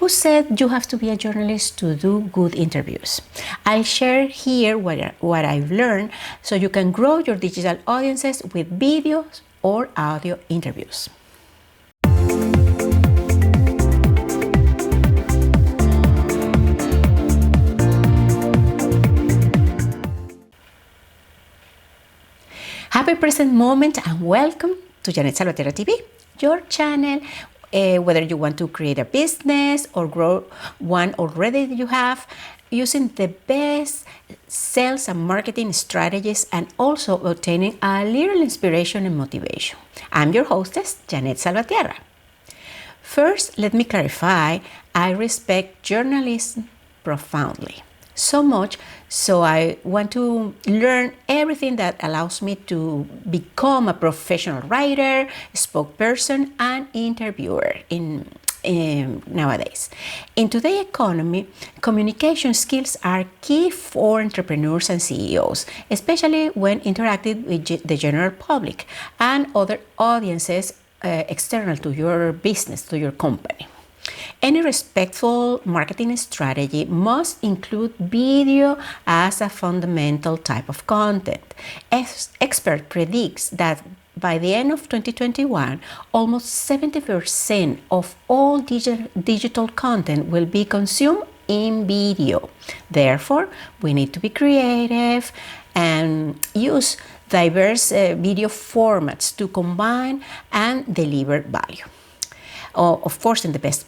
Who said you have to be a journalist to do good interviews? I'll share here what I've learned so you can grow your digital audiences with videos or audio interviews. Happy present moment and welcome to Jeanette Salvatierra TV, your channel. Whether you want to create a business or grow one already that you have, using the best sales and marketing strategies and also obtaining a little inspiration and motivation. I'm your hostess, Jeanette Salvatierra. First, let me clarify, I respect journalism profoundly. So much so I want to learn everything that allows me to become a professional writer, spokesperson, and interviewer nowadays. In today's economy, communication skills are key for entrepreneurs and CEOs, especially when interacting with the general public and other audiences external to your business, to your company. Any respectful marketing strategy must include video as a fundamental type of content. Expert predicts that by the end of 2021, almost 70% of all digital content will be consumed in video. Therefore, we need to be creative and use diverse video formats to combine and deliver value. Of course, in the best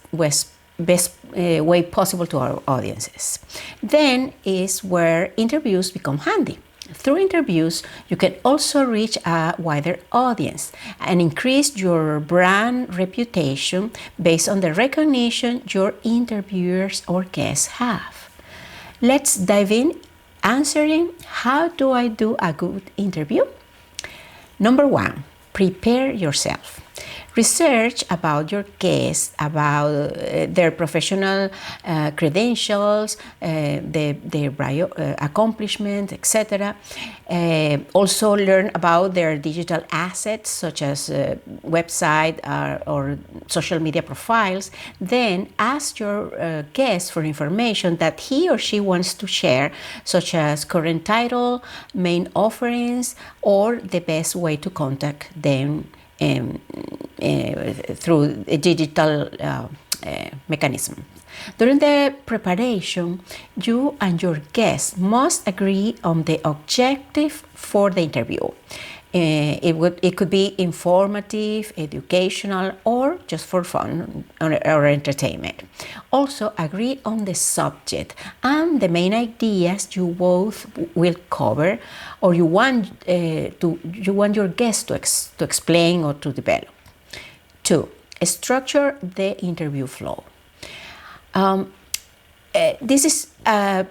way possible to our audiences. Then is where interviews become handy. Through interviews, you can also reach a wider audience and increase your brand reputation based on the recognition your interviewers or guests have. Let's dive in answering how do I do a good interview? Number one, prepare yourself. Research about your guests, about their professional credentials, their accomplishments, etc. Also learn about their digital assets, such as website or social media profiles. Then ask your guest for information that he or she wants to share, such as current title, main offerings, or the best way to contact them through a digital mechanism. During the preparation, you and your guest must agree on the objective for the interview. It could be informative, educational, or just for fun or entertainment. Also, agree on the subject and the main ideas you both will cover, or you want your guest to explain or to develop. 2. Structure the interview flow. This is a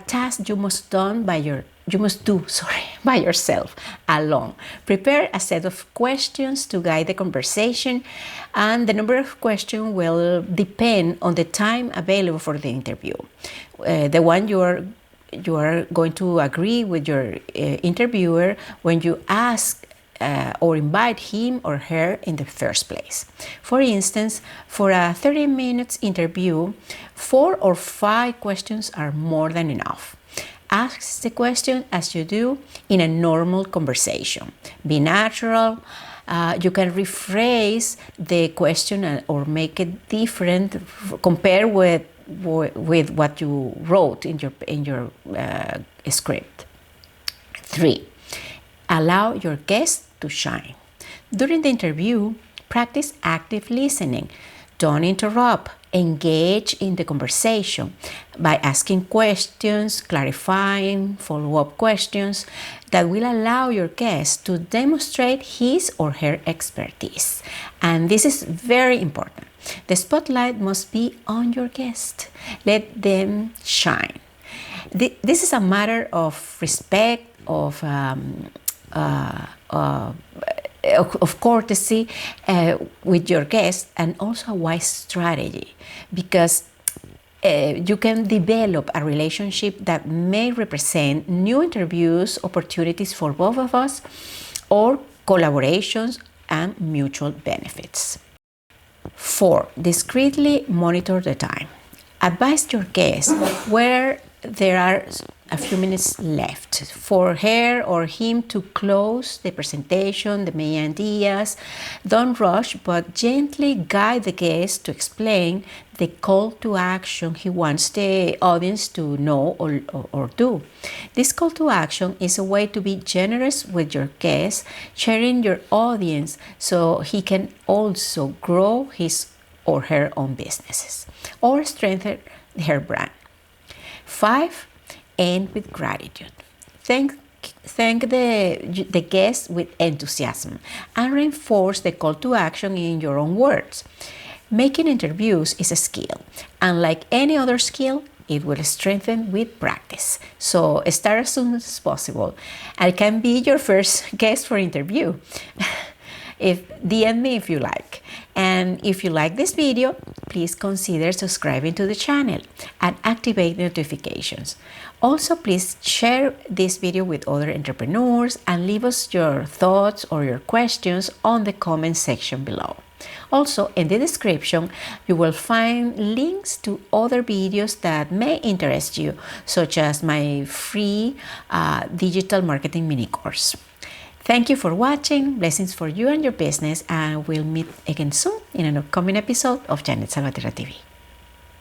task you must do by yourself alone. Prepare a set of questions to guide the conversation, and the number of questions will depend on the time available for the interview. The one you are going to agree with your interviewer when you ask or invite him or her in the first place. For instance, for a 30 minutes interview, 4 or 5 questions are more than enough. Ask the question as you do in a normal conversation. Be natural. You can rephrase the question or make it different, compare with what you wrote in your script. 3. Allow your guest to shine. During the interview, practice active listening. Don't interrupt. Engage in the conversation by asking questions, clarifying follow-up questions that will allow your guest to demonstrate his or her expertise. And this is very important. The spotlight must be on your guest. Let them shine. This is a matter of respect, of courtesy with your guests, and also a wise strategy, because you can develop a relationship that may represent new interviews, opportunities for both of us, or collaborations and mutual benefits. 4. Discreetly monitor the time. Advise your guests where there are a few minutes left for her or him to close the presentation, the main ideas. Don't rush, but gently guide the guest to explain the call to action he wants the audience to know or do. This call to action is a way to be generous with your guest, sharing your audience so he can also grow his or her own businesses or strengthen her brand. 5. End with gratitude. Thank the guest with enthusiasm and reinforce the call to action in your own words. Making interviews is a skill, and like any other skill, it will strengthen with practice. So start as soon as possible. I can be your first guest for interview. DM me if you like. And if you like this video, please consider subscribing to the channel and activate notifications. Also, please share this video with other entrepreneurs and leave us your thoughts or your questions on the comment section below. Also, in the description, you will find links to other videos that may interest you, such as my free digital marketing mini course. Thank you for watching. Blessings for you and your business, and we'll meet again soon in an upcoming episode of Jeanette Salvatierra TV.